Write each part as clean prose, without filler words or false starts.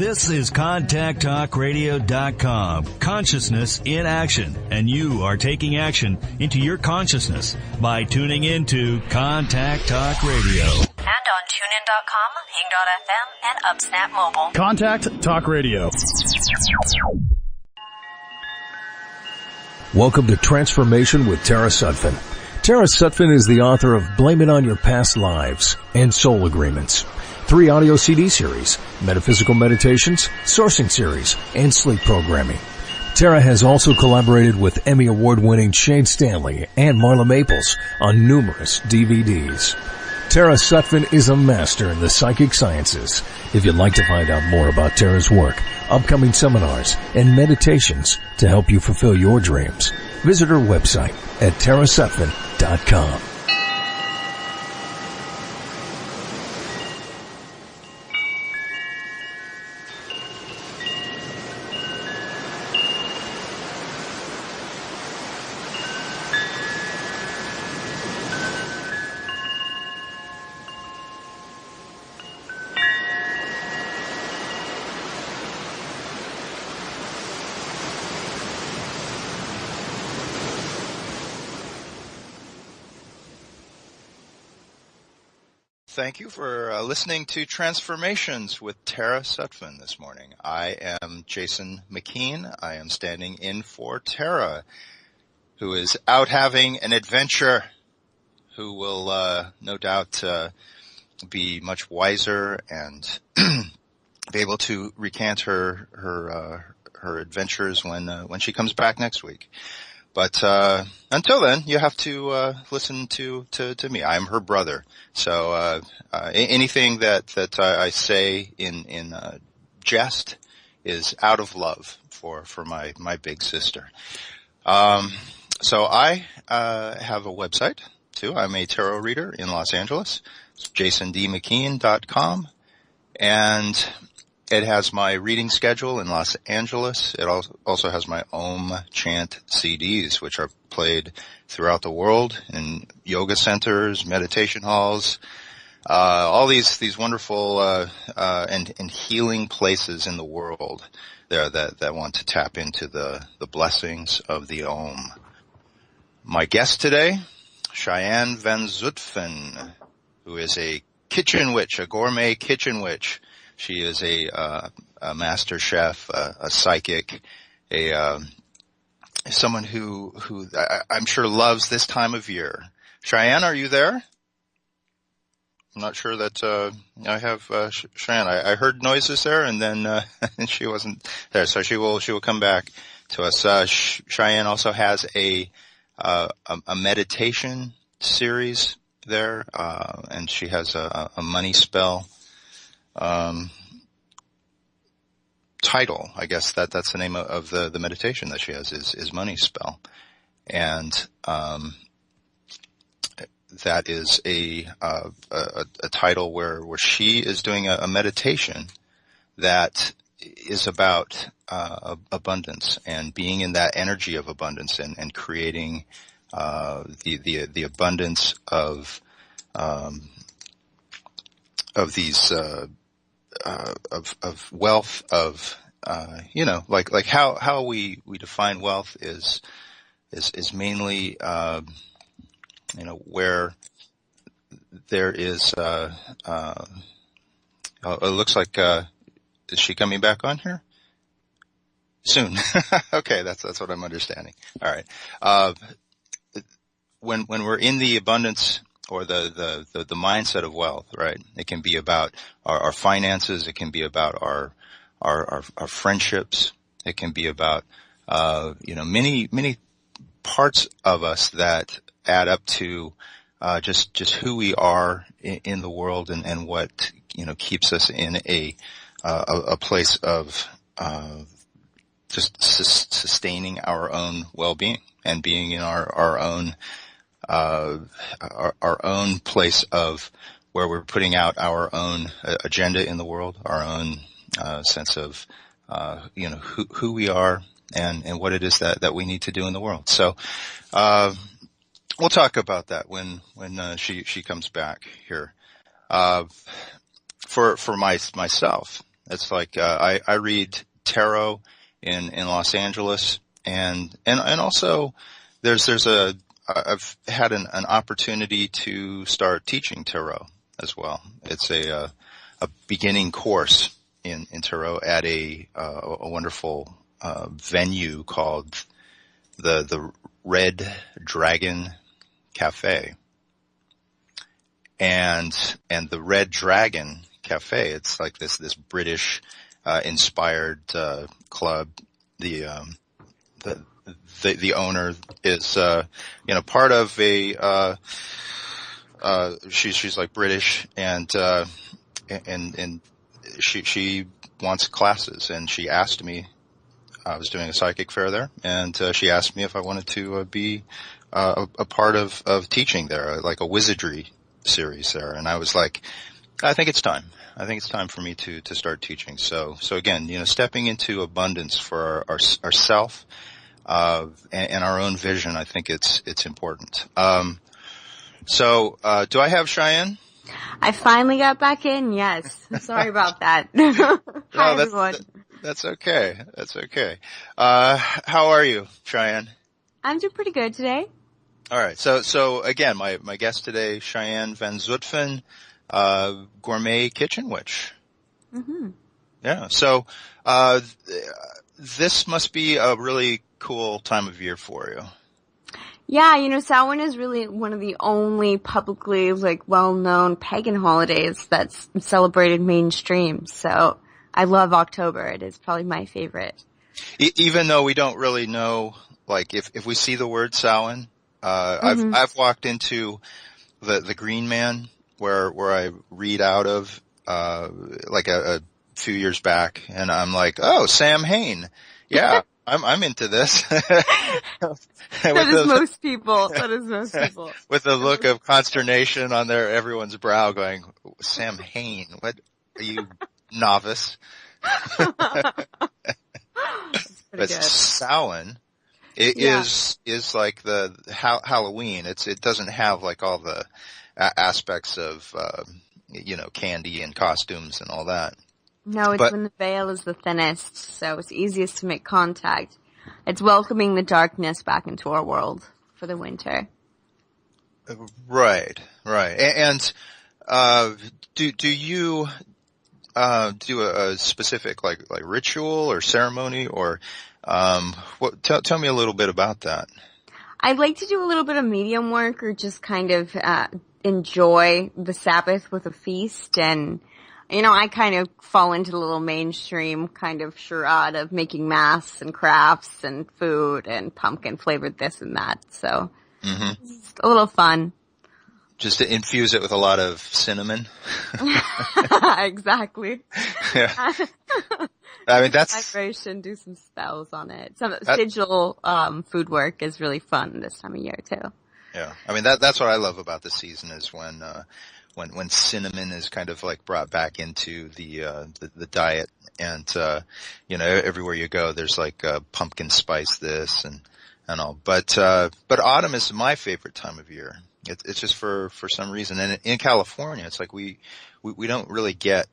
This is ContactTalkRadio.com. Consciousness in action. And you are taking action into your consciousness by tuning into Contact Talk Radio. And on TuneIn.com, Hing.fm, and UpSnap Mobile. Contact Talk Radio. Welcome to Transformation with Tara Sutphen. Tara Sutphen is the author of Blame It on Your Past Lives and Soul Agreements, 3 audio CD series, metaphysical meditations, sourcing series, and sleep programming. Tara has also collaborated with Emmy Award-winning Shane Stanley and Marla Maples on numerous DVDs. Tara Sutphen is a master in the psychic sciences. If you'd like to find out more about Tara's work, upcoming seminars, and meditations to help you fulfill your dreams, visit her website at tarasutphen.com. Thank you for listening to Transformations with Tara Sutphen this morning. I am Jason McKean. I am standing in for Tara, who is out having an adventure, who will no doubt be much wiser and be able to recant her adventures when she comes back next week. But until then, you have to listen to me. I'm her brother, so anything that I say in jest is out of love for my big sister. So I have a website too. I'm a tarot reader in Los Angeles. It's jasondmckean.com, and it has my reading schedule in Los Angeles. It also has my Om Chant CDs, which are played throughout the world in yoga centers, meditation halls, all these wonderful and healing places in the world there that want to tap into the blessings of the Om. My guest today, Cheyenne Van Zutphen, who is a kitchen witch, a gourmet kitchen witch. She is a master chef, a psychic, someone who I'm sure loves this time of year. Cheyenne, are you there? I'm not sure that I have Cheyenne. I heard noises there, and then she wasn't there, so she will come back to us. Cheyenne also has a meditation series there, and she has a money spell title. I guess that's the name of the meditation that she has is Money Spell. And that is a title where she is doing a meditation that is about abundance and being in that energy of abundance and creating the abundance of these of wealth, of like how we define wealth is mainly where there is it looks like is she coming back on here soon? Okay, that's what I'm understanding. All right. When we're in the abundance or the mindset of wealth, right? It can be about our finances. It can be about our friendships. It can be about, many parts of us that add up to, just who we are in the world and what, keeps us in a place of, just sustaining our own well-being and being in our own place of where we're putting out our own agenda in the world, our own sense of who we are and what it is that we need to do in the world. So we'll talk about that when she comes back here. For myself, It's like, I read tarot in Los Angeles, and also I've had an opportunity to start teaching tarot as well. It's a beginning course in tarot at a wonderful venue called the Red Dragon Cafe. And the Red Dragon Cafe, it's like this British inspired club. The owner is part of a she's like British, and she wants classes, and she asked me. I was doing a psychic fair there, and she asked me if I wanted to be a part of teaching there, like a wizardry series there. And I was like, I think it's time. I think it's time for me to start teaching. So again, stepping into abundance for ourself and our own vision. I think it's important. So do I have Cheyenne? I finally got back in. Yes. Sorry about that. Hi, everyone. That's okay. That's okay. How are you, Cheyenne? I'm doing pretty good today. All right. So again, my guest today, Cheyenne Van Zutphen, gourmet kitchen witch. Mm-hmm. Yeah. So, this must be a really cool time of year for you. Yeah, Samhain is really one of the only publicly, well-known pagan holidays that's celebrated mainstream. So I love October. It is probably my favorite. Even though we don't really know, if we see the word Samhain, Mm-hmm. I've walked into the Green Man where I read out of, a few years back, and I'm like, oh, Samhain. Yeah, I'm into this. That is most people. With a look of consternation on everyone's brow going, Samhain, what are you, novice? But Samhain is like the Halloween. It doesn't have all the aspects of, candy and costumes and all that. No, it's when the veil is the thinnest, so it's easiest to make contact. It's welcoming the darkness back into our world for the winter. Right. And, do you, do a specific, ritual or ceremony, or, tell me a little bit about that. I'd like to do a little bit of medium work, or just kind of, enjoy the Sabbath with a feast. And, I kind of fall into the little mainstream kind of charade of making masks and crafts and food and pumpkin flavored this and that. So It's a little fun. Just to infuse it with a lot of cinnamon. Exactly. Yeah. I mean, that's vibration. Do some spells on it. Some sigil food work is really fun this time of year too. Yeah, I mean that's what I love about the season is when cinnamon is kind of brought back into the diet, and everywhere you go there's pumpkin spice this and all. But autumn is my favorite time of year. It's just for some reason, and in California it's we don't really get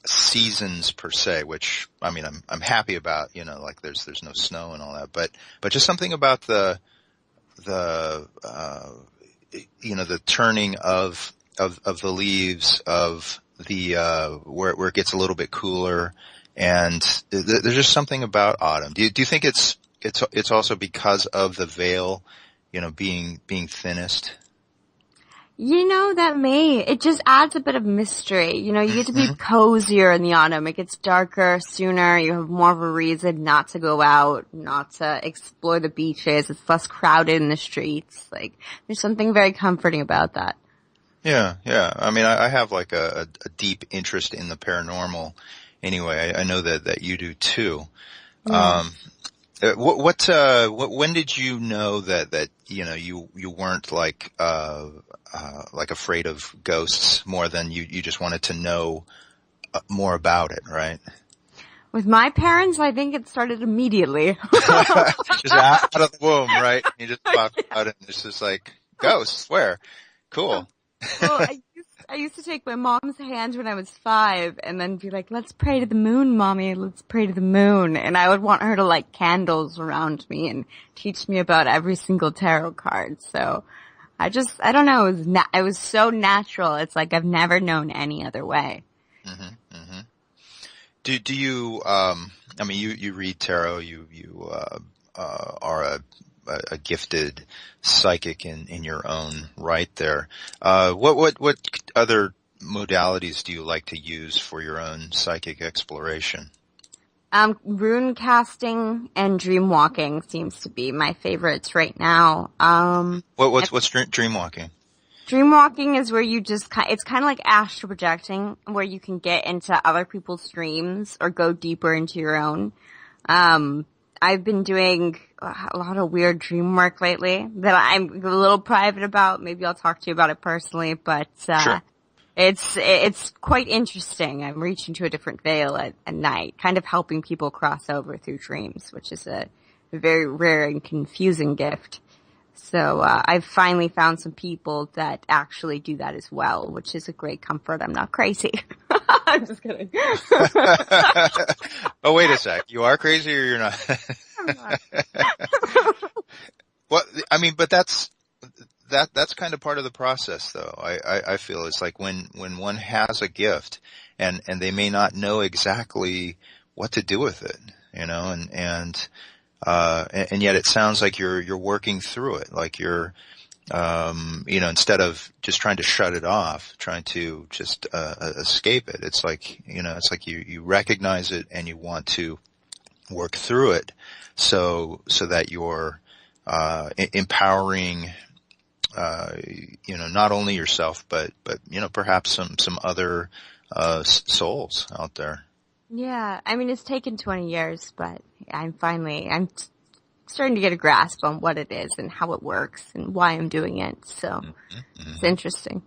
seasons per se, which I mean I'm happy about, there's no snow and all that, but just something about the turning of the leaves of the where it gets a little bit cooler, and there's just something about autumn. Do you think it's also because of the veil, being thinnest? It just adds a bit of mystery. You get to be cozier in the autumn. It gets darker sooner. You have more of a reason not to go out, not to explore the beaches. It's less crowded in the streets. There's something very comforting about that. Yeah. I mean, I have a deep interest in the paranormal anyway. I know that you do too. Yeah. When did you know that you weren't afraid of ghosts more than you just wanted to know more about it, right? With my parents, I think it started immediately. Just out of the womb, right? You just popped out and it's just ghosts, where? Cool. Well, I used I used to take my mom's hand when I was 5 and then be like, let's pray to the moon, mommy, let's pray to the moon. And I would want her to light candles around me and teach me about every single tarot card. So I don't know, it was so natural. It's like I've never known any other way. Mm-hmm, mm-hmm. Do you, you read tarot, you are a gifted psychic in your own right there. What other modalities do you like to use for your own psychic exploration? Rune casting and dream walking seems to be my favorites right now. What's dream walking? Dream walking is where you it's kind of like astral projecting, where you can get into other people's dreams or go deeper into your own. I've been doing a lot of weird dream work lately that I'm a little private about. Maybe I'll talk to you about it personally, but, sure. It's quite interesting. I'm reaching to a different veil at night, kind of helping people cross over through dreams, which is a very rare and confusing gift. So, I've finally found some people that actually do that as well, which is a great comfort. I'm not crazy. I'm just kidding. Oh, wait a sec. You are crazy or you're not? I'm not. Well, but that's kind of part of the process though. I feel it's like when one has a gift and they may not know exactly what to do with it, and yet it sounds like you're working through it, like you're, instead of just trying to shut it off, trying to just, escape it. It's like you recognize it and you want to work through it so that you're, empowering, not only yourself, but, perhaps some other, souls out there. Yeah, it's taken 20 years, but I'm starting to get a grasp on what it is and how it works and why I'm doing it. So It's interesting.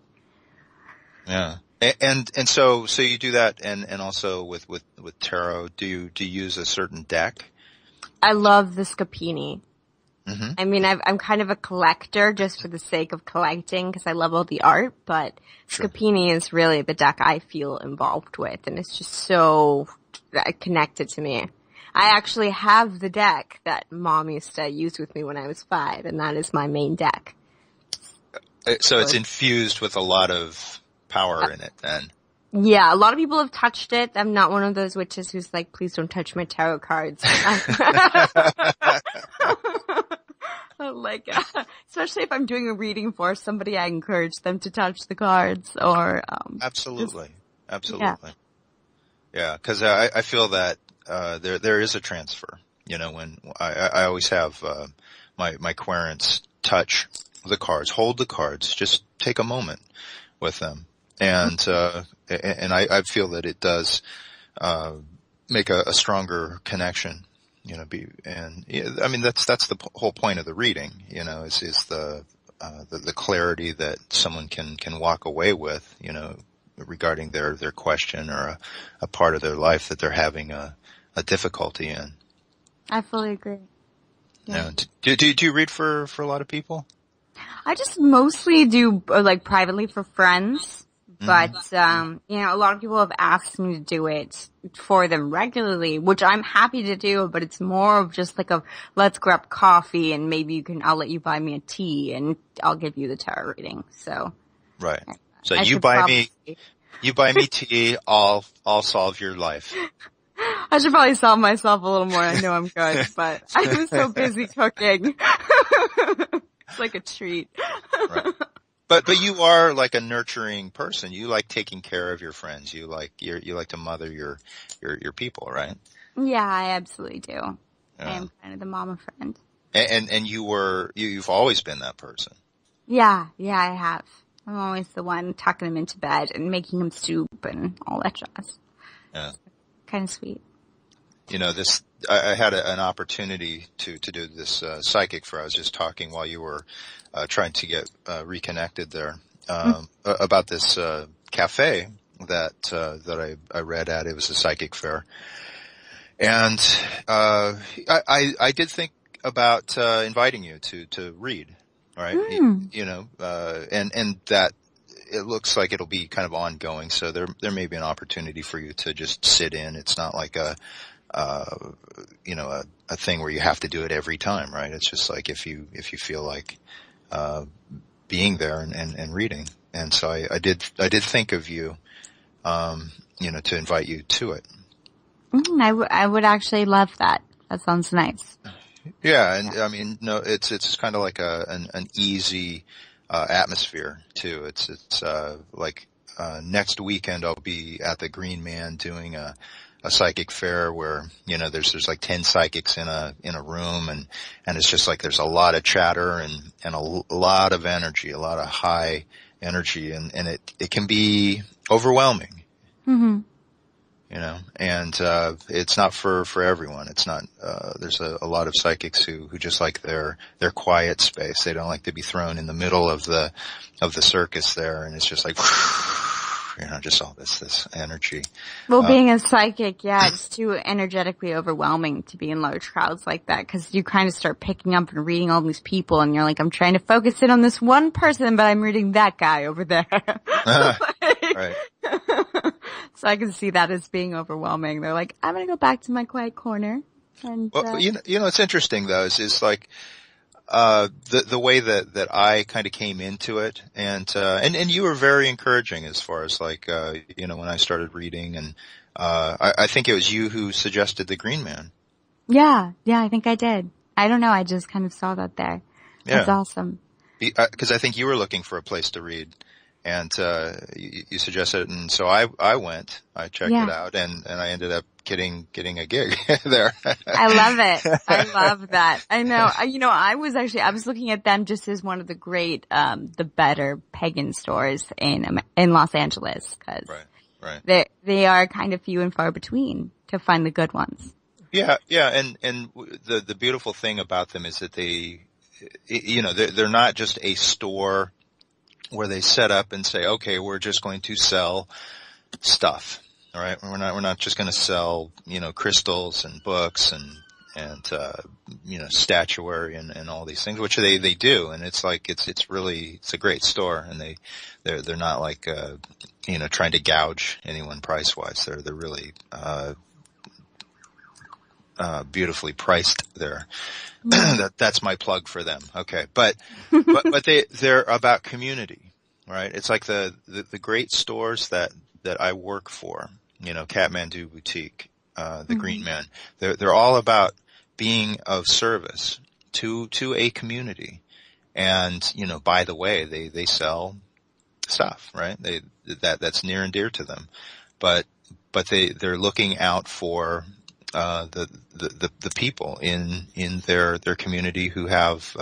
Yeah. And so you do that and also with tarot, do you use a certain deck? I love the Scapini. Mm-hmm. I'm kind of a collector just for the sake of collecting because I love all the art, but Sure. Scapini is really the deck I feel involved with, and it's just so connected to me. I actually have the deck that Mom used to use with me when I was 5, and that is my main deck. So it's infused with a lot of power in it then. Yeah, a lot of people have touched it. I'm not one of those witches who's like, please don't touch my tarot cards. Especially if I'm doing a reading for somebody, I encourage them to touch the cards or, Absolutely. Yeah, cause I feel that, there is a transfer, when I always have, my querents touch the cards, hold the cards, just take a moment with them. And I feel that it does, make a stronger connection, that's the whole point of the reading, is the clarity that someone can walk away with, regarding their question or a part of their life that they're having a difficulty in. I fully agree. Yeah. Do you read for a lot of people? I just mostly do privately for friends. But, a lot of people have asked me to do it for them regularly, which I'm happy to do, but it's more of just like let's grab coffee and maybe I'll let you buy me a tea and I'll give you the tarot reading. So. Right. So you buy me tea, I'll solve your life. I should probably solve myself a little more. I know I'm good, but I'm so busy cooking. It's like a treat. Right. But you are like a nurturing person. You like taking care of your friends. You like to mother your people, right? Yeah, I absolutely do. Yeah. I am kind of the mama friend. And you've always been that person. Yeah, I have. I'm always the one tucking him into bed and making him soup and all that jazz. Yeah. Kind of sweet. I had an opportunity to do this, psychic fair. I was just talking while you were, trying to get, reconnected there, about this, cafe that I read at. It was a psychic fair. And, I did think about, inviting you to read, right? And that it looks like it'll be kind of ongoing. So there may be an opportunity for you to just sit in. It's not like a thing where you have to do it every time, right? It's just like if you feel like, being there and reading. And so I did think of you, to invite you to it. I would actually love that. That sounds nice. Yeah. And I mean, no, it's kind of like an easy, atmosphere too. It's next weekend I'll be at the Green Man doing a psychic fair where, there's like 10 psychics in a room and it's just like there's a lot of chatter and a lot of energy, a lot of high energy and it can be overwhelming. Mm-hmm. And it's not for everyone. It's not there's a lot of psychics who just like their quiet space. They don't like to be thrown in the middle of the circus there and it's just like just all this energy. Well, being a psychic, it's too energetically overwhelming to be in large crowds like that because you kind of start picking up and reading all these people and you're like, I'm trying to focus in on this one person, but I'm reading that guy over there. Right. So I can see that as being overwhelming. They're like, I'm going to go back to my quiet corner. And, it's interesting though, is like, the way that I kind of came into it and you were very encouraging as far as like, when I started reading and, I think it was you who suggested the Green Man. Yeah, I think I did. I don't know. I just kind of saw that there. Yeah. That's awesome. Because I think you were looking for a place to read and, you suggested it. And so I checked it out and I ended up getting a gig there. I love it. I love that. I know. I was looking at them just as one of the great, the better pagan stores in Los Angeles because right. They are kind of few and far between to find the good ones. Yeah. And the beautiful thing about them is that they're not just a store where they set up and say, okay, we're just going to sell stuff. All right. We're not just going to sell, crystals and books and statuary and all these things, which they do. And it's like, it's a great store and they're not like, trying to gouge anyone price wise. They're really, beautifully priced there. That's my plug for them. Okay. But they're about community, right? It's like the great stores that I work for, Kathmandu Boutique, the Green Man. They're all about being of service to a community. And, by the way, they sell stuff, right? That's near and dear to them. But they're looking out for the people in their community who have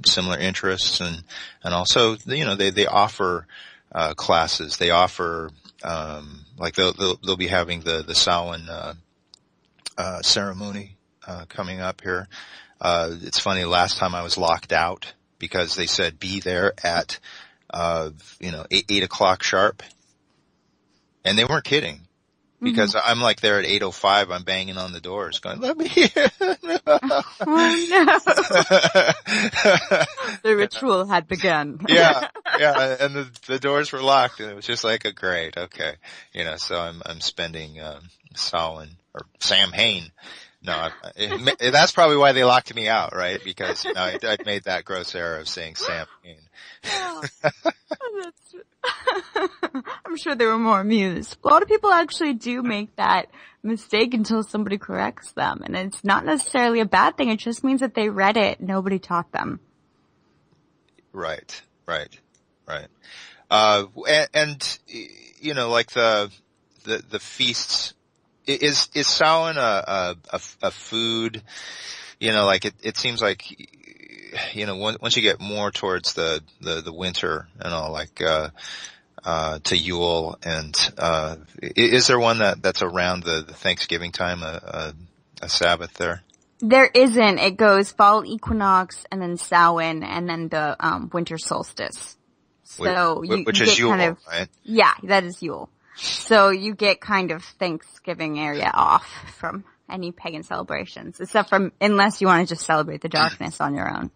similar interests and also they offer classes. They offer like they'll be having the Samhain ceremony coming up here. It's funny, last time I was locked out because they said be there at 8 o'clock sharp, and they weren't kidding. Because I'm like there at 8:05, I'm banging on the doors going, let me in. Oh no. The ritual had begun. Yeah. And the doors were locked and it was just like a great, okay. So I'm spending, Samhain. No, that's probably why they locked me out, right? Because, I'd made that gross error of saying Samhain. Oh, I'm sure they were more amused. A lot of people actually do make that mistake until somebody corrects them. And it's not necessarily a bad thing. It just means that they read it. Nobody taught them. Right. And like the feasts, is Samhain a food, like it seems like, once you get more towards the winter and all, like, to Yule and, is there one that's around the Thanksgiving time, a Sabbath there? There isn't. It goes fall equinox and then Samhain and then the, winter solstice. So which is Yule, right? Yeah, that is Yule. So you get kind of Thanksgiving area off from any pagan celebrations, unless you want to just celebrate the darkness on your own.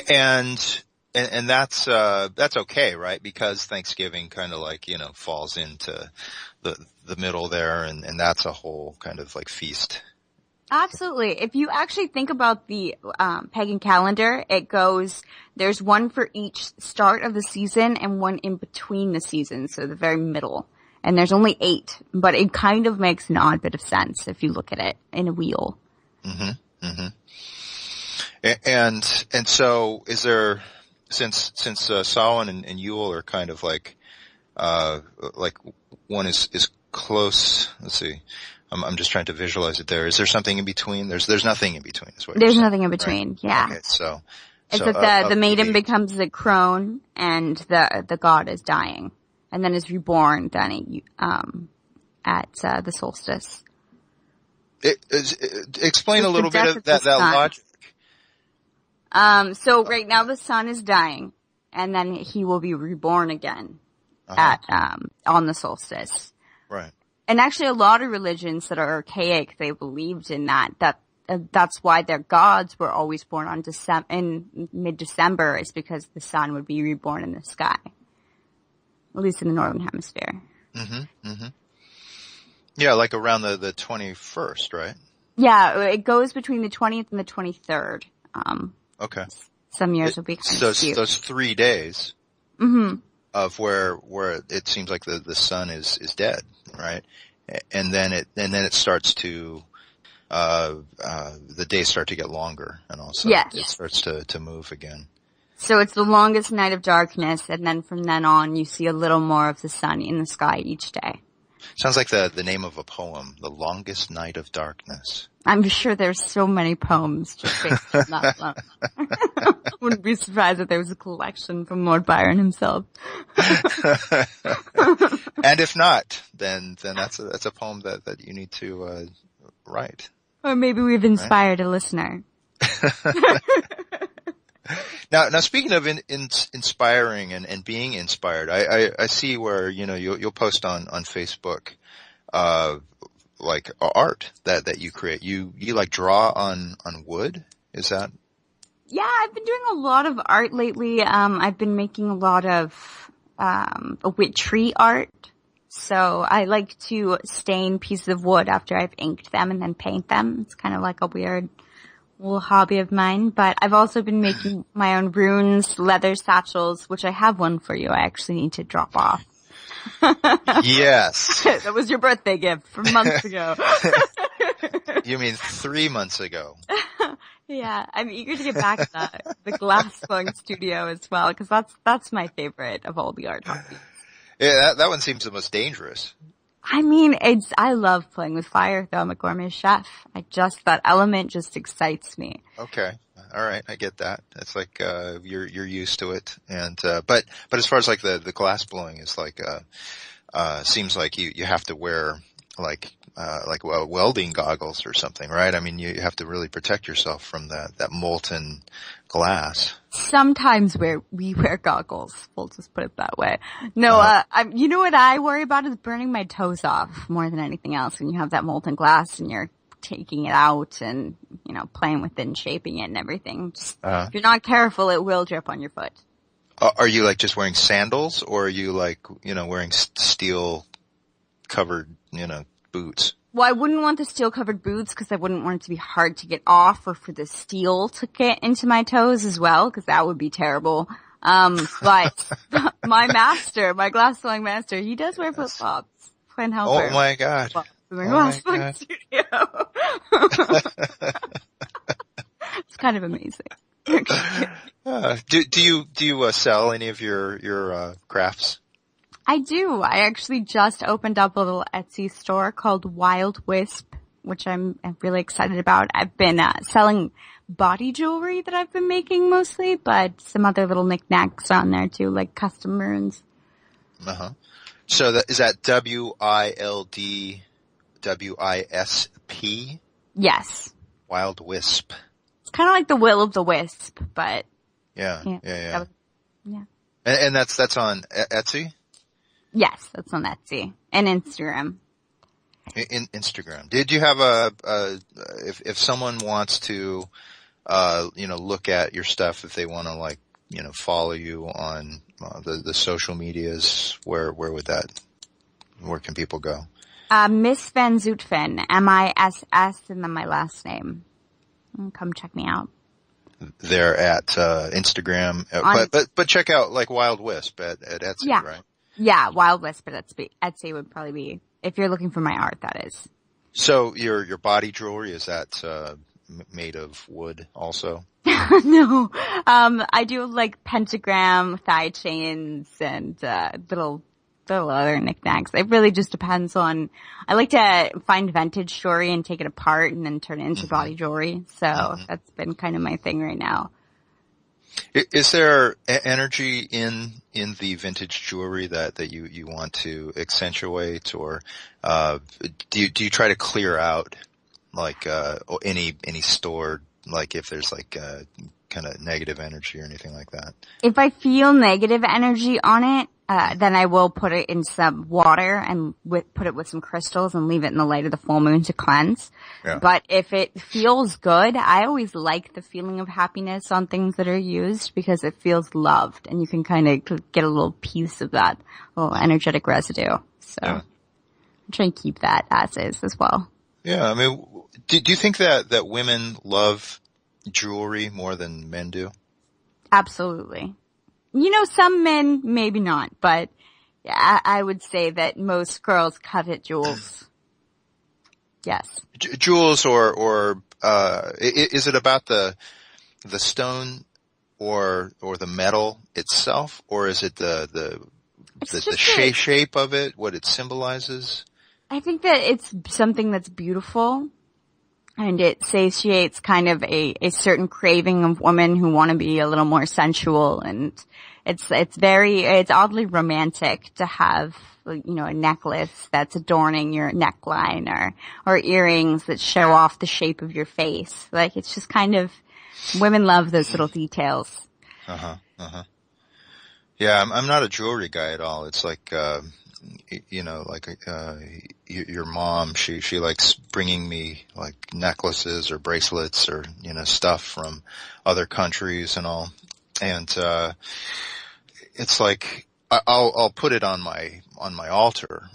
And And that's okay, right? Because Thanksgiving kind of like, falls into the middle there, and that's a whole kind of like feast. Absolutely. If you actually think about the pagan calendar, there's one for each start of the season and one in between the seasons, so the very middle. And there's only 8, but it kind of makes an odd bit of sense if you look at it in a wheel. Mm-hmm. Mm-hmm. And so is there, since Samhain and Yule are kind of like one is close, let's see. I'm just trying to visualize it there. Is there something in between? There's nothing in between. Is what there's nothing in between. Right? Yeah. Okay, so it's that the maiden becomes a crone and the god is dying, and then is reborn then at the solstice. Explain a little bit of that logic. So right now the sun is dying, and then he will be reborn again on the solstice. Right. And actually a lot of religions that are archaic, they believed in that's why their gods were always born in mid-December, is because the sun would be reborn in the sky. At least in the northern hemisphere. Mm-hmm. Mm-hmm. Yeah, like around the 21st, right? Yeah, it goes between the 20th and the 23rd. Okay. Some years will be kind of cute. Those 3 days. Mm-hmm. Of where it seems like the sun is dead, right? And then it starts to the days start to get longer, and also it starts to move again. So it's the longest night of darkness, and then from then on you see a little more of the sun in the sky each day. Sounds like the name of a poem, The Longest Night of Darkness. I'm sure there's so many poems just based on that one. Wouldn't be surprised if there was a collection from Lord Byron himself. And if not, then that's a poem that you need to write. Or maybe we've inspired a listener. Now speaking of inspiring and being inspired, I see where, you'll post on Facebook, like art that you create. You like draw on wood? Is that? Yeah, I've been doing a lot of art lately. I've been making a lot of, tree art. So I like to stain pieces of wood after I've inked them and then paint them. It's kind of like a weird little hobby of mine, but I've also been making my own runes, leather satchels, which I have one for you. I actually need to drop off. Yes. That was your birthday gift from months ago. You mean 3 months ago? Yeah, I'm eager to get back to the glass blowing studio as well, because that's my favorite of all the art hobbies. Yeah, that one seems the most dangerous. I mean, I love playing with fire though. I'm a gourmet chef. That element just excites me. Okay. All right. I get that. It's like, you're used to it. And, but as far as like the glass blowing is like, seems like you have to wear like welding goggles or something, right? I mean, you have to really protect yourself from that molten glass. Sometimes we wear goggles. We'll just put it that way. No, you know what I worry about is burning my toes off more than anything else when you have that molten glass and you're taking it out and, playing with it and shaping it and everything. If you're not careful, it will drip on your foot. Are you like just wearing sandals, or are you like, wearing steel covered, boots? Well, I wouldn't want the steel-covered boots because I wouldn't want it to be hard to get off, or for the steel to get into my toes as well, because that would be terrible. But my glass blowing master, he does wear flip-flops. Can't help Oh my God. In the glass blowing studio. It's kind of amazing. Do you sell any of your crafts? I do. I actually just opened up a little Etsy store called Wild Wisp, which I'm really excited about. I've been selling body jewelry that I've been making mostly, but some other little knickknacks on there too, like custom runes. Uh-huh. So is that WILDWISP? Yes. Wild Wisp. It's kind of like the will of the wisp, but yeah. Yeah. And that's on Etsy? Yes, that's on Etsy and Instagram. In Instagram. Did you have if someone wants to, look at your stuff, if they want to like follow you on the social medias, where can people go? Miss Van Zutphen, MISS, and then my last name. Come check me out. They're at Instagram, but check out like Wild Wisp at Etsy, right? Yeah, Wild Wisp at Etsy would probably be, if you're looking for my art, that is. So your body jewelry, is that made of wood also? No, I do like pentagram, thigh chains, and little other knickknacks. It really just depends on. I like to find vintage jewelry and take it apart and then turn it into body jewelry. So that's been kind of my thing right now. Is there energy in the vintage jewelry that you want to accentuate, or do you try to clear out like any stored, like if there's like kind of negative energy or anything like that? If I feel negative energy on it, then I will put it in some water and put it with some crystals and leave it in the light of the full moon to cleanse. Yeah. But if it feels good, I always like the feeling of happiness on things that are used because it feels loved and you can kind of get a little piece of that little energetic residue. So I'm trying to keep that as is as well. Yeah. I mean, do you think that women love jewelry more than men do? Absolutely. Some men, maybe not, but I would say that most girls covet jewels. Yes. Jewels or is it about the stone or the metal itself, or is it the shape of it, what it symbolizes? I think that it's something that's beautiful. And it satiates kind of a certain craving of women who want to be a little more sensual, and it's oddly romantic to have, a necklace that's adorning your neckline or earrings that show off the shape of your face. Like, it's just kind of, women love those little details. Yeah, I'm not a jewelry guy at all. It's like, your mom, she likes bringing me like necklaces or bracelets or, stuff from other countries and all. And, it's like, I'll put it on my altar,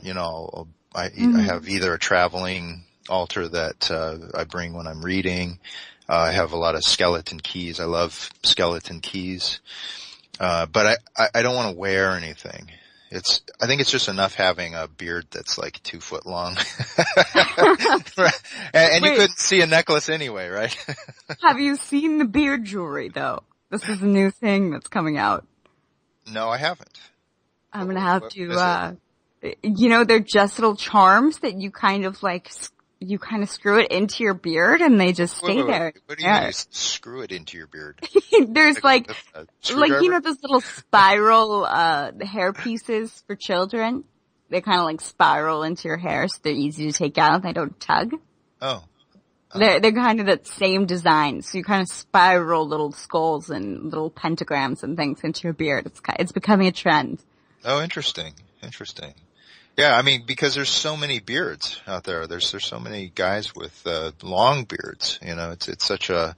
I have either a traveling altar that, I bring when I'm reading. I have a lot of skeleton keys. I love skeleton keys. But I don't want to wear anything. I think it's just enough having a beard that's like 2 foot long. and you couldn't see a necklace anyway, right? Have you seen the beard jewelry though? This is a new thing that's coming out. No, I haven't. I'm gonna have to, they're just little charms that you kind of screw it into your beard and they just stay there. What do you mean you screw it into your beard? There's those little spiral, hair pieces for children. They kind of spiral into your hair so they're easy to take out and they don't tug. Oh. They're kind of that same design. So you kind of spiral little skulls and little pentagrams and things into your beard. It's becoming a trend. Oh, interesting. Yeah, I mean, because there's so many beards out there. There's so many guys with long beards. It's such a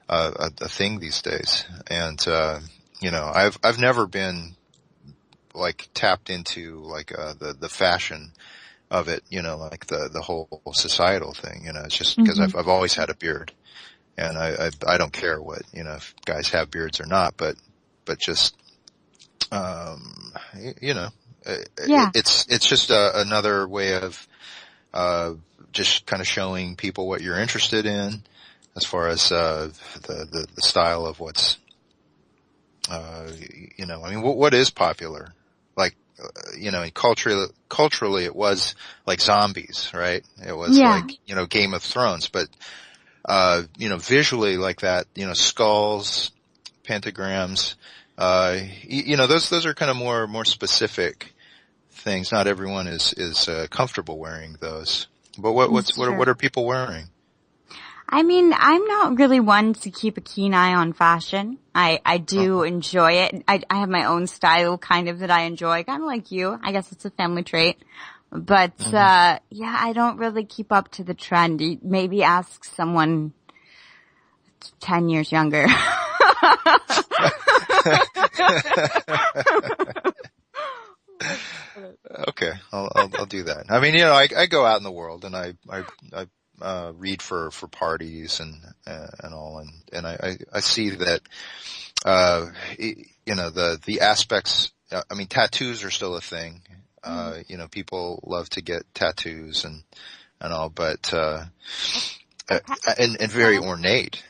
thing these days. And I've never been tapped into the fashion of it. The whole societal thing. It's just because I've always had a beard, and I don't care what if guys have beards or not. But just it's just another way of just kind of showing people what you're interested in as far as the style of what's what is popular, culturally it was like zombies, right? It was Game of Thrones, but visually like that, skulls, pentagrams, those are kind of more specific things. Not everyone is comfortable wearing those. But what are people wearing? I mean, I'm not really one to keep a keen eye on fashion. I do enjoy it. I have my own style kind of that I enjoy, kind of like you. I guess it's a family trait. But, I don't really keep up to the trend. Maybe ask someone 10 years younger. Okay, I'll do that. I mean, I go out in the world and I read for parties and all, and I see that, the aspects, I mean, tattoos are still a thing. People love to get tattoos and all, but, and very ornate.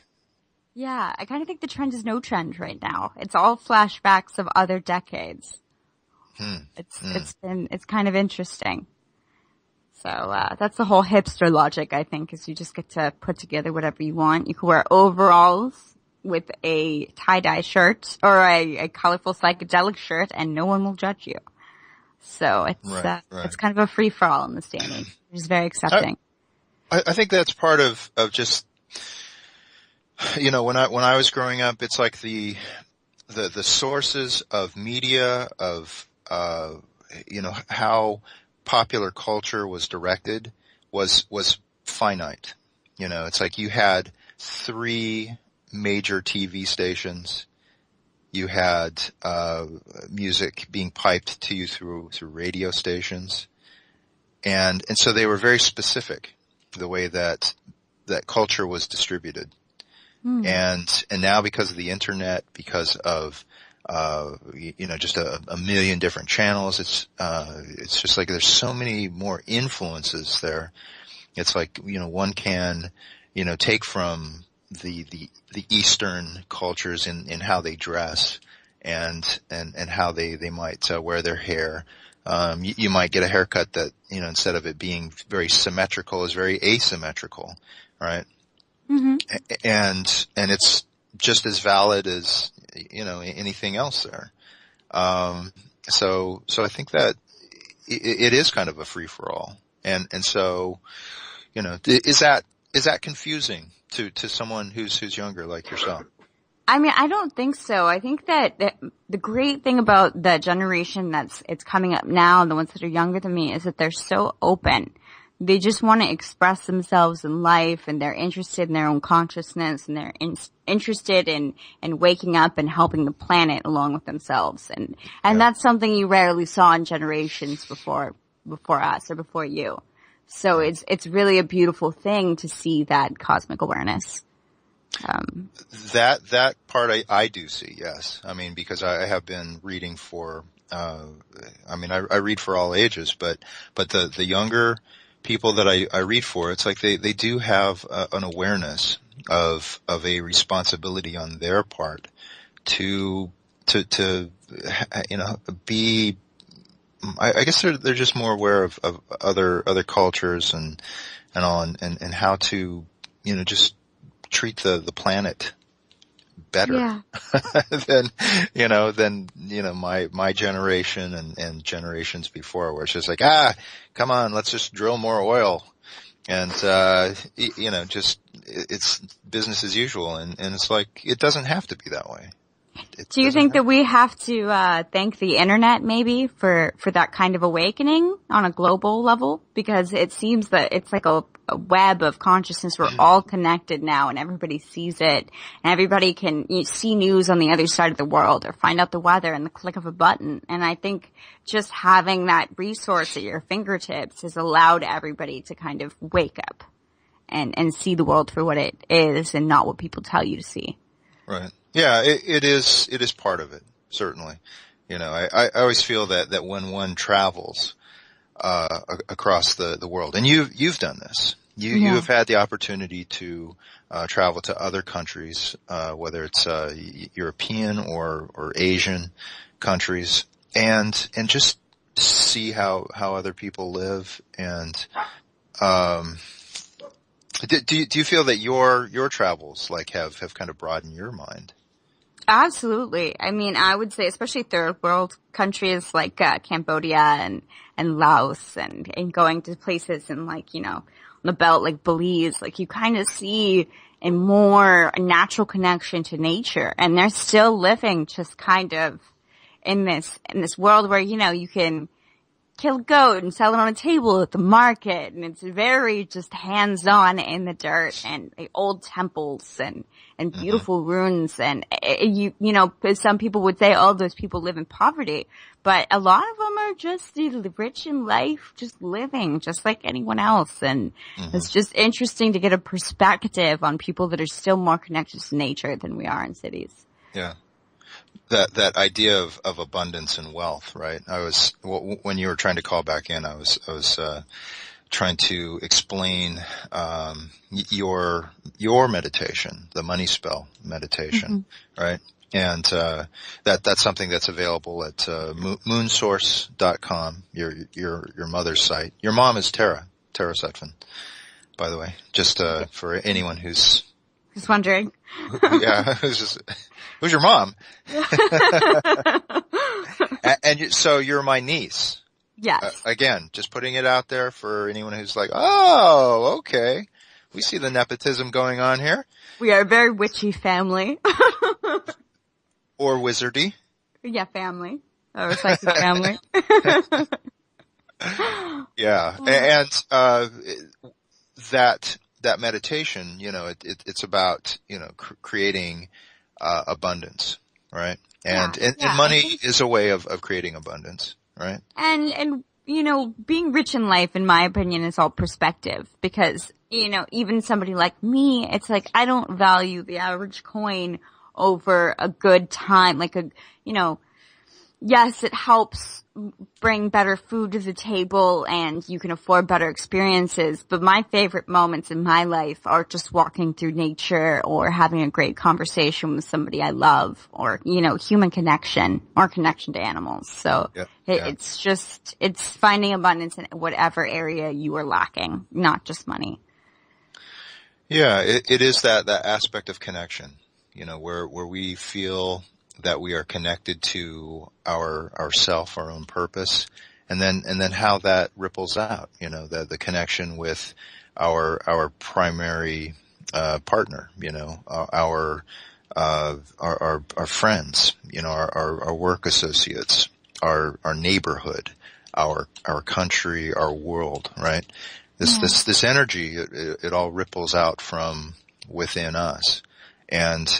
Yeah, I kind of think the trend is no trend right now. It's all flashbacks of other decades. It's kind of interesting. So, that's the whole hipster logic, I think, is you just get to put together whatever you want. You can wear overalls with a tie-dye shirt or a colorful psychedelic shirt and no one will judge you. So it's, right. It's kind of a free-for-all in this day and age, which is very accepting. I think that's part of just, when I was growing up, it's like the sources of media, of, how popular culture was directed was finite. It's like you had 3 major TV stations. You had, music being piped to you through radio stations. And so they were very specific, the way that culture was distributed. And now because of the internet, because of, just a million different channels, it's just like there's so many more influences there. It's like, one can, take from the Eastern cultures in how they dress and how they might wear their hair. You might get a haircut that, instead of it being very symmetrical is very asymmetrical, right? Mm-hmm. And it's just as valid as, anything else there. So I think that it is kind of a free for all. And so, is that confusing to someone who's younger like yourself? I mean, I don't think so. I think that the great thing about the generation it's coming up now, and the ones that are younger than me, is that they're so open. They just want to express themselves in life, and they're interested in their own consciousness, and they're interested in waking up and helping the planet along with themselves. And that's something you rarely saw in generations before us or before you. So it's really a beautiful thing to see that cosmic awareness. That part I do see, yes. I mean, because I have been reading for, I read for all ages, but the younger people that I read for, it's like they do have an awareness of a responsibility on their part to be, I guess they're just more aware of other cultures and all, and how to, just treat the planet better than my generation and generations before, where it's just like, come on, let's just drill more oil. And, just, it's business as usual. And it's like, it doesn't have to be that way. Do you think that we have to thank the internet maybe for that kind of awakening on a global level? Because it seems that it's like a web of consciousness. We're all connected now, and everybody sees it, and everybody can see news on the other side of the world or find out the weather in the click of a button. And I think just having that resource at your fingertips has allowed everybody to kind of wake up and see the world for what it is and not what people tell you to see. Right. Yeah, it is part of it, certainly. I always feel that when one travels, across the world, and you've done this, you have had the opportunity to, travel to other countries, whether it's, European or Asian countries, and just see how other people live. And, do you feel that your travels have kind of broadened your mind? Absolutely. I mean, I would say especially third world countries like Cambodia and Laos and going to places in on the belt like Belize, like you kind of see a more natural connection to nature, and they're still living just kind of in this world where you can kill a goat and sell it on a table at the market. And it's very just hands-on in the dirt and the old temples and beautiful ruins. And you know, some people would say, oh, those people live in poverty. But a lot of them are just rich in life, just living, just like anyone else. And it's just interesting to get a perspective on people that are still more connected to nature than we are in cities. Yeah. That idea of abundance and wealth, right? When you were trying to call back in, I was trying to explain, your meditation, the money spell meditation, right? And, that's something that's available at, moonsource.com, your mother's site. Your mom is Tara Sutphen, by the way, just, for anyone who's wondering. Yeah, who's your mom? So you're my niece. Yes. Again, just putting it out there for anyone who's like, oh, okay. We see the nepotism going on here. We are a very witchy family. Or wizardy. Yeah, family. Or psychic family. Yeah. And, that meditation, you know, it's about, you know, creating, abundance, right? And money is a way of creating abundance, right? And, you know, being rich in life, in my opinion, is all perspective because, you know, even somebody like me, it's like, I don't value the average coin over a good time, like yes, it helps bring better food to the table and you can afford better experiences, but my favorite moments in my life are just walking through nature or having a great conversation with somebody I love or, you know, human connection or connection to animals. So it's finding abundance in whatever area you are lacking, not just money. Yeah, it is that aspect of connection, you know, where we feel that we are connected to our self, our own purpose, and then how that ripples out, you know, the connection with our primary partner, you know, our friends, you know, our work associates, our neighborhood, our country, our world, right? This energy, it all ripples out from within us. And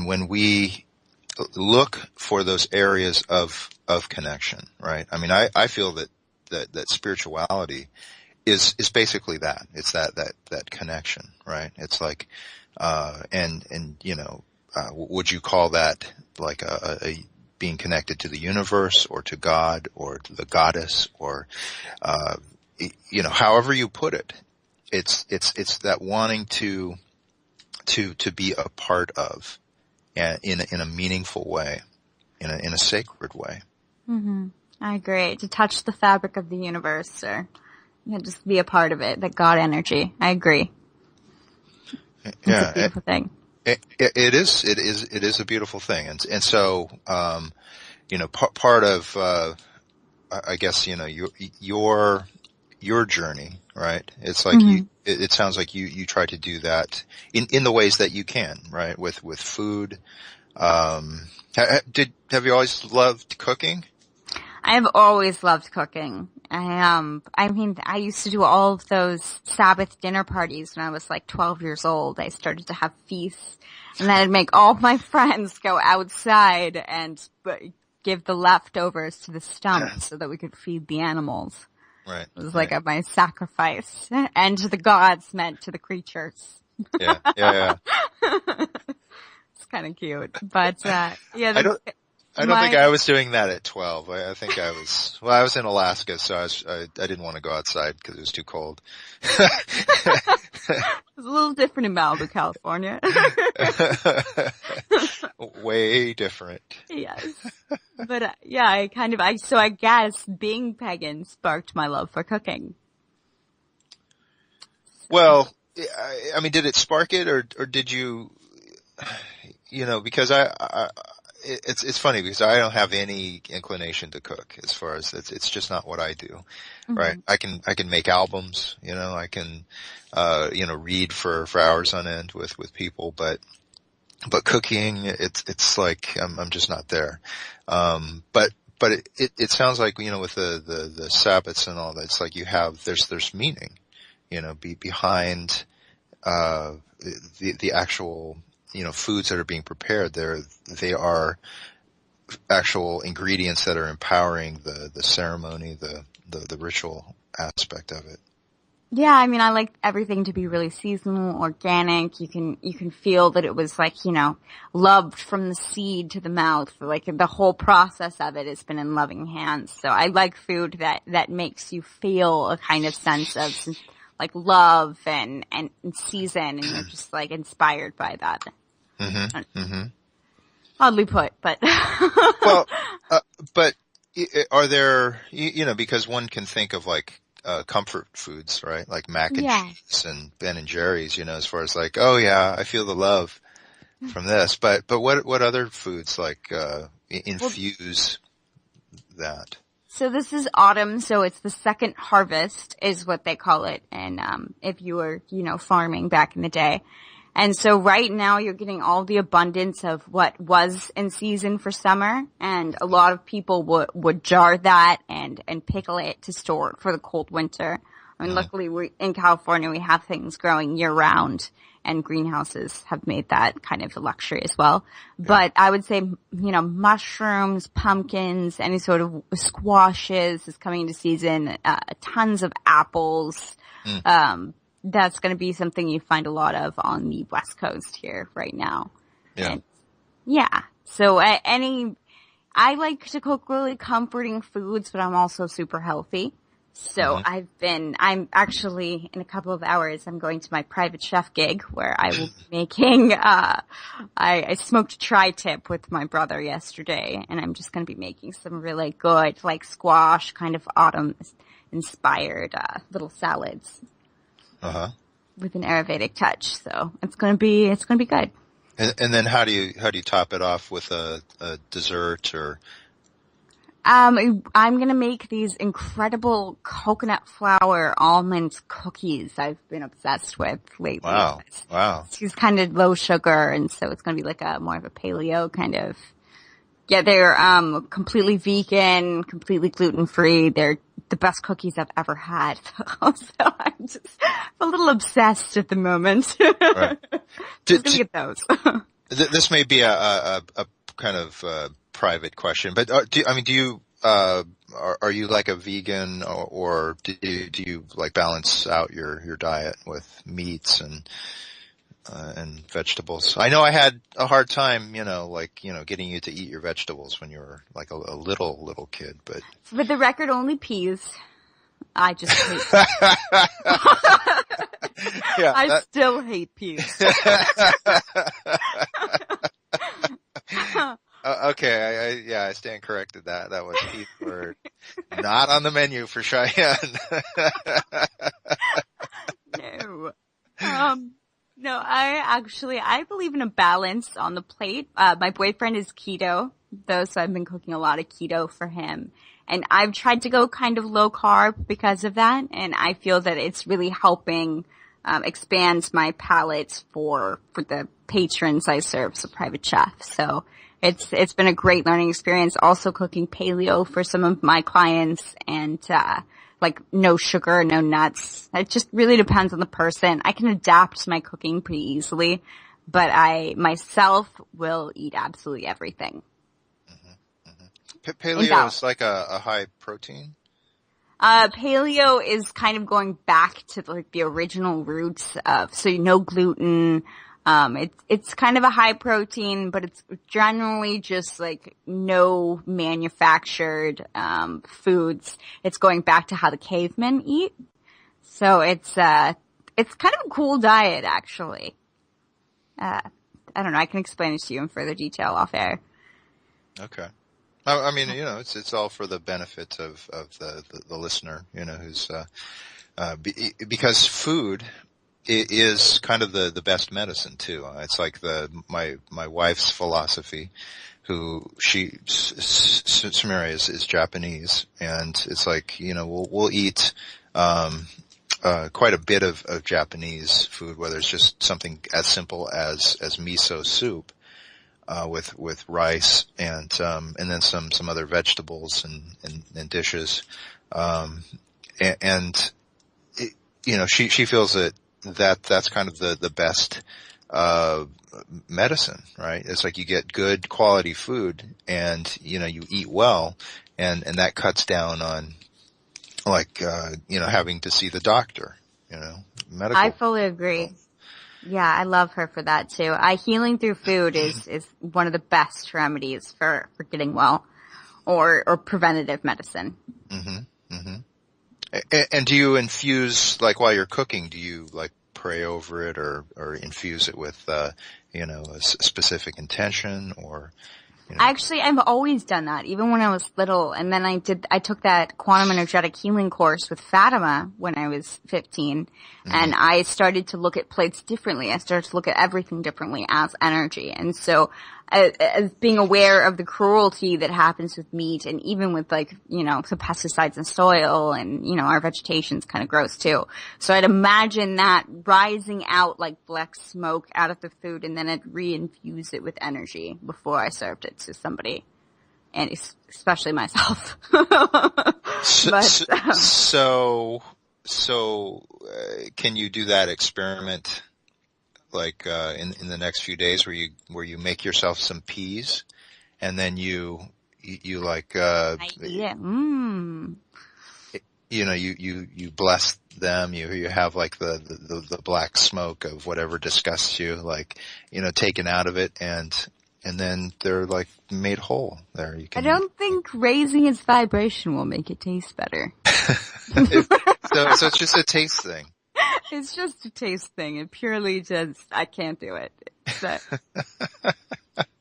when we look for those areas of connection, right? I mean, I feel that spirituality is basically that. It's that connection, right? It's like, and you know, would you call that like a being connected to the universe or to God or to the goddess or, you know, however you put it, it's that wanting to be a part of, in a meaningful way, in a sacred way. Mm-hmm. I agree. To touch the fabric of the universe, or just be a part of it. That God energy. I agree. It's a beautiful thing. It is a beautiful thing, and so you know, part of I guess, you know, your journey, right? It's like it sounds like you try to do that in the ways that you can, right? With food. Have you always loved cooking? I have always loved cooking. I mean, I used to do all of those Sabbath dinner parties when I was like 12 years old. I started to have feasts, and then I'd make all my friends go outside and give the leftovers to the stump so that we could feed the animals. Right. It was like my sacrifice, and to the gods meant to the creatures. Yeah. It's kind of cute, but I don't think I was doing that at 12. I think I was in Alaska, so I didn't want to go outside because it was too cold. It's a little different in Malibu, California. Way different. Yes. But so I guess being pagan sparked my love for cooking. Well, I mean, did it spark it or did you, you know, because it's funny because I don't have any inclination to cook as far as it's just not what I do, right? I can make albums, you know, I can, you know, read for hours on end with people, but cooking, it's like, I'm just not there. But but it sounds like, with the Sabbaths and all that, it's like there's meaning, behind, the actual, foods that are being prepared. They are actual ingredients that are empowering the ceremony, the ritual aspect of it. Yeah, I mean, I like everything to be really seasonal, organic. You can feel that it was like, loved from the seed to the mouth. Like the whole process of it has been in loving hands. So I like food that makes you feel a kind of sense of like love and season, and you're just like inspired by that. Mm-hmm. Mm-hmm. Oddly put, but. Well, but are there, because one can think of like, comfort foods, right? Like mac and cheese and Ben and Jerry's, as far as like, oh yeah, I feel the love from this. But what other foods like, infuse that? So this is autumn, so it's the second harvest is what they call it. And, if you were, farming back in the day. And so right now you're getting all the abundance of what was in season for summer, and a lot of people would jar that and pickle it to store for the cold winter. I mean, luckily in California we have things growing year round, and greenhouses have made that kind of a luxury as well. Yeah. But I would say, mushrooms, pumpkins, any sort of squashes is coming into season, tons of apples, that's going to be something you find a lot of on the West Coast here right now. Yeah. And so I like to cook really comforting foods, but I'm also super healthy. So I'm actually in a couple of hours, I'm going to my private chef gig where I will be making, I smoked tri-tip with my brother yesterday, and I'm just going to be making some really good, like squash, kind of autumn inspired, little salads. With an Ayurvedic touch, so it's gonna be good. And then how do you top it off with a dessert or? I'm gonna make these incredible coconut flour almond cookies I've been obsessed with lately. Wow. It's kind of low sugar, and so it's gonna be like more of a paleo kind of. Yeah, they're completely vegan, completely gluten-free. They're the best cookies I've ever had. So I'm just a little obsessed at the moment. Right. Just gonna get those. This may be a kind of private question, but are you like a vegan, or do you like balance out your diet with meats and vegetables? I know I had a hard time, getting you to eat your vegetables when you were like a little kid, but. For the record, only peas. I just hate yeah, I still hate peas. Okay, I stand corrected. That was peas were not on the menu for Cheyenne. No. No, I believe in a balance on the plate. My boyfriend is keto, though, so I've been cooking a lot of keto for him. And I've tried to go kind of low carb because of that, and I feel that it's really helping, expands my palate for the patrons I serve as a private chef. So it's been a great learning experience. Also cooking paleo for some of my clients, and, like no sugar, no nuts. It just really depends on the person. I can adapt my cooking pretty easily, but I myself will eat absolutely everything. Paleo is like a high protein? Paleo is kind of going back to like the original roots of, so no gluten. It's kind of a high protein, but it's generally just like no manufactured, foods. It's going back to how the cavemen eat. So it's kind of a cool diet, actually. I don't know. I can explain it to you in further detail off air. Okay. I mean, it's all for the benefit of the listener, who's, because food is kind of the best medicine too. It's like my wife's philosophy, who Sumira is Japanese, and it's like, we'll eat, quite a bit of Japanese food, whether it's just something as simple as miso soup. with rice and then some other vegetables and dishes. And it, she feels that's kind of the best, medicine, right? It's like you get good quality food and, you eat well and that cuts down on like, having to see the doctor, medical. I fully agree. Yeah, I love her for that too. Healing through food is one of the best remedies for getting well or preventative medicine. Mm-hmm. Mm-hmm. And do you infuse, like while you're cooking, do you like pray over it or infuse it with, a specific intention or, Actually, I've always done that, even when I was little. And then I took that quantum energetic healing course with Fatima when I was 15. Mm-hmm. And I started to look at plates differently. I started to look at everything differently as energy. And so, as being aware of the cruelty that happens with meat and even with like, some pesticides in soil and, our vegetation's kind of gross too. So I'd imagine that rising out like black smoke out of the food and then I'd re-infuse it with energy before I served it to somebody. And especially myself. So, can you do that experiment? Like, in the next few days where you make yourself some peas and then you like, you bless them, you have like the black smoke of whatever disgusts you, like, taken out of it and then they're like made whole there. You can. I don't think raising its vibration will make it taste better. So it's just a taste thing. It's just a taste thing. It purely just, I can't do it.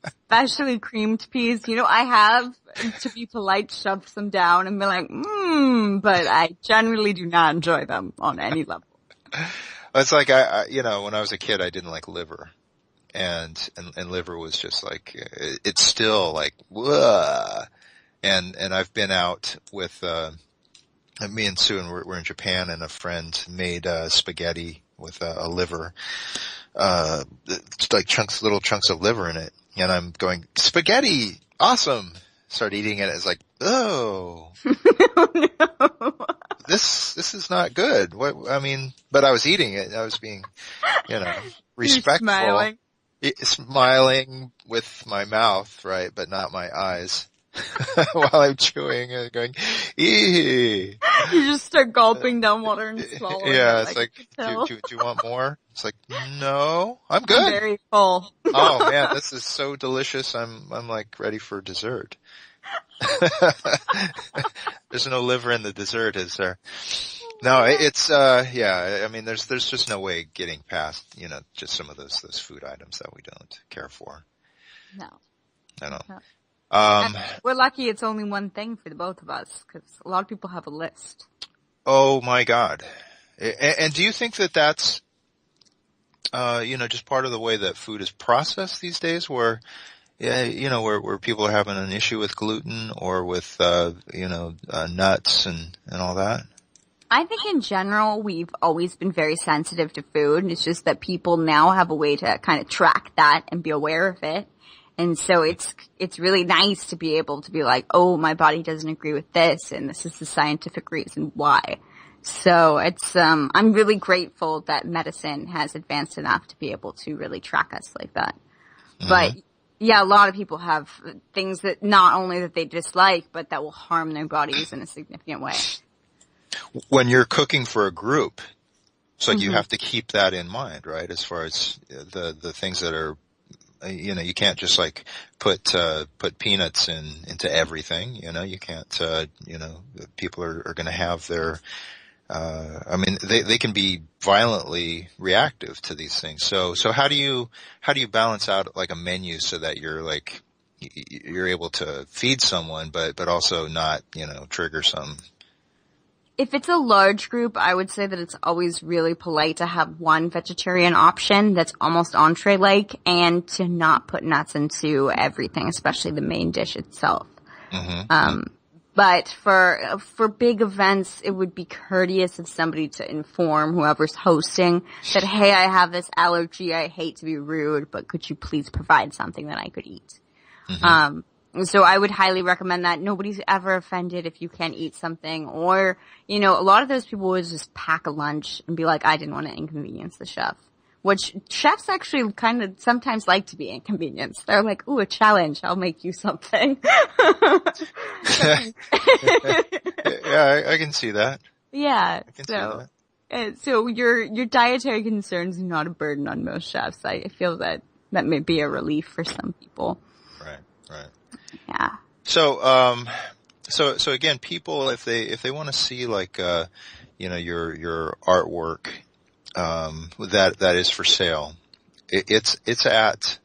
Especially creamed peas. I have, to be polite, shoved some down and be like, but I generally do not enjoy them on any level. It's like, when I was a kid, I didn't like liver. And liver was just like, it's still like, whoa. And I've been out with, me and Sue, and we're in Japan, and a friend made spaghetti with a liver, like little chunks of liver in it. And I'm going, spaghetti, awesome. Start eating it. It's like, oh, no. This is not good. But I was eating it. I was being, respectful, smiling with my mouth, right, but not my eyes. While I'm chewing and going, eee. You just start gulping down water and swallowing. Yeah, it's like, do you want more? It's like, no, I'm good. I'm very full. Oh man, this is so delicious. I'm like ready for dessert. There's no liver in the dessert, is there? No, it's, there's just no way getting past, just some of those food items that we don't care for. No. I don't. No. We're lucky it's only one thing for the both of us, because a lot of people have a list. Oh my God. And do you think that that's, just part of the way that food is processed these days where, where people are having an issue with gluten or with, nuts and all that? I think in general, we've always been very sensitive to food. It's just that people now have a way to kind of track that and be aware of it. And so it's really nice to be able to be like, oh, my body doesn't agree with this, and this is the scientific reason why. So it's, I'm really grateful that medicine has advanced enough to be able to really track us like that. Mm-hmm. But yeah, a lot of people have things that not only that they dislike, but that will harm their bodies in a significant way. When you're cooking for a group, it's like you have to keep that in mind, right? As far as the things that are, you can't just like put peanuts into everything, you can't, people are going to have their, they can be violently reactive to these things. So how do you balance out like a menu so that you're able to feed someone, but also not, trigger some? If it's a large group, I would say that it's always really polite to have one vegetarian option that's almost entree-like and to not put nuts into everything, especially the main dish itself. Mm-hmm. But for big events, it would be courteous of somebody to inform whoever's hosting that, hey, I have this allergy. I hate to be rude, but could you please provide something that I could eat? So I would highly recommend that. Nobody's ever offended if you can't eat something. Or, a lot of those people would just pack a lunch and be like, I didn't want to inconvenience the chef. Which chefs actually kind of sometimes like to be inconvenienced. They're like, ooh, a challenge. I'll make you something. Yeah, I can see that. Yeah. I can see that. So your dietary concerns are not a burden on most chefs. I feel that may be a relief for some people. Right. Yeah. So again, people, if they want to see like, your artwork, that is for sale, it's at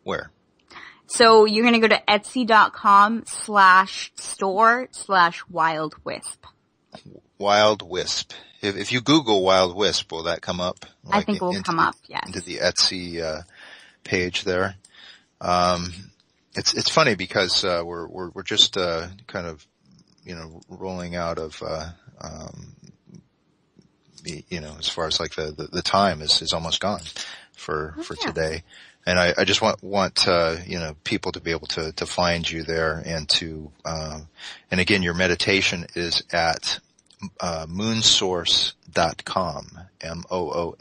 where? So you're going to go to etsy.com/store/wildwisp. Wild Wisp. If you Google Wild Wisp, will that come up? I think it will come up, yes. Into the Etsy, page there. It's funny because, we're just, kind of, rolling out of, as far as like the time is almost gone for today. And I just want people to be able to find you there and to, and again, your meditation is at, moonsource.com, MOONSORCE,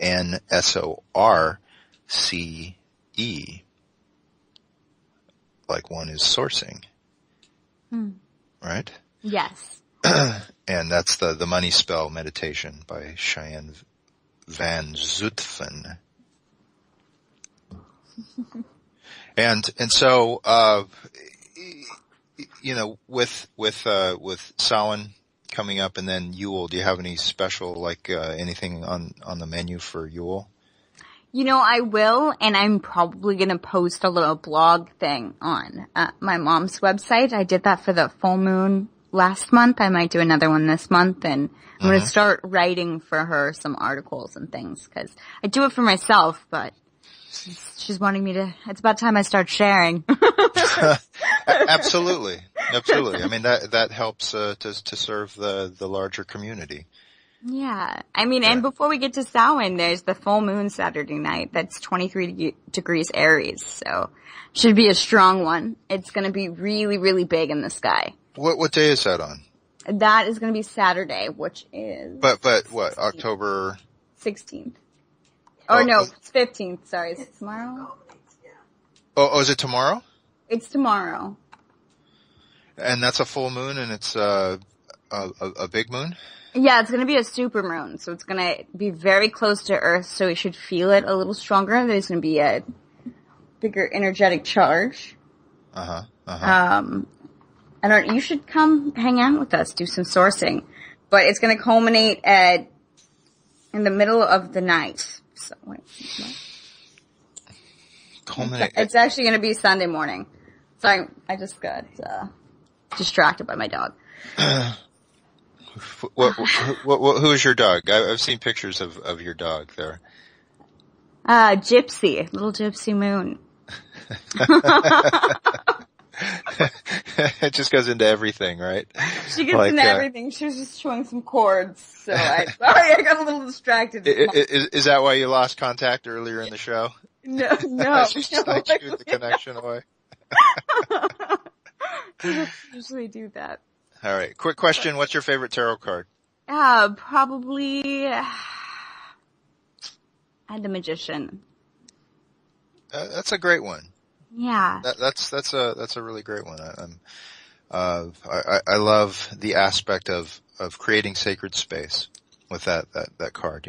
like one is sourcing. Right? Yes. And that's the money spell meditation by Cheyenne Van Zutphen. And so, with Samhain coming up and then Yule, do you have any special, anything on the menu for Yule? I will, and I'm probably going to post a little blog thing on my mom's website. I did that for the full moon last month. I might do another one this month, and I'm going to start writing for her some articles and things, because I do it for myself, but she's wanting me to, it's about time I start sharing. Absolutely. I mean, that helps to serve the larger community. Yeah. I mean, and before we get to Samhain, there's the full moon Saturday night. That's 23 degrees Aries, so should be a strong one. It's going to be really, really big in the sky. What day is that on? That is going to be Saturday, which is... But what, October... 16th. Oh, no, it's 15th. Sorry, is it tomorrow? Oh, is it tomorrow? It's tomorrow. And that's a full moon, and it's a big moon? Yeah, it's going to be a super moon, so it's going to be very close to Earth, so we should feel it a little stronger. There's going to be a bigger energetic charge. You should come hang out with us, do some sourcing. But it's going to culminate in the middle of the night. So, wait, what? It's actually going to be Sunday morning. Sorry, I just got distracted by my dog. Who is your dog? I've seen pictures of your dog there. Gypsy, little Gypsy Moon. It just goes into everything, right? She gets into everything. She was just showing some chords, so I got a little distracted. Is that why you lost contact earlier in the show? No. She just chewed the connection away. She doesn't usually do that. All right. Quick question. What's your favorite tarot card? Probably the Magician. That's a great one. Yeah. That's a really great one. I love the aspect of creating sacred space with that card,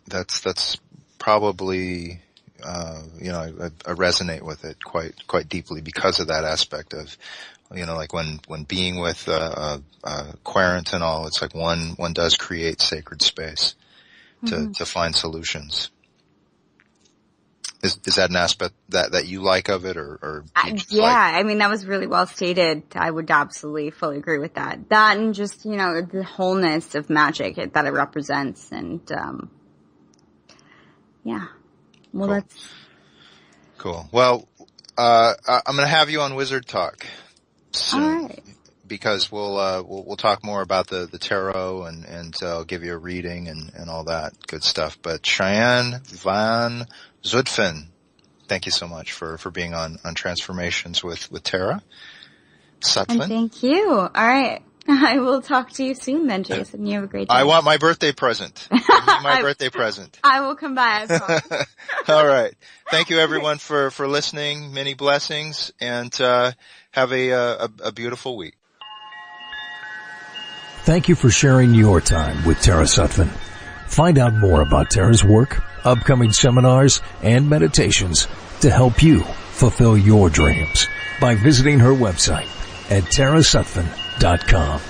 That's probably, I resonate with it quite deeply because of that aspect of, like when being with, Querent and all, it's like one does create sacred space to find solutions. Is that an aspect that you like of it, or I mean, that was really well stated. I would absolutely fully agree with that. That and just, the wholeness of magic that it represents, and, yeah. Well, cool. Well, I'm going to have you on Wizard Talk soon. All right. Because we'll talk more about the tarot and I'll give you a reading and all that good stuff. But Cheyenne van Zutphen, thank you so much for being on Transformations with Tara. Sutphen. And thank you. All right. I will talk to you soon then, Jason. You have a great day. I want my birthday present. Give me my birthday present. I will come by as well. All right. Thank you everyone for listening. Many blessings and have a beautiful week. Thank you for sharing your time with Tara Sutphen. Find out more about Tara's work, upcoming seminars, and meditations to help you fulfill your dreams by visiting her website at tarasutphen.com.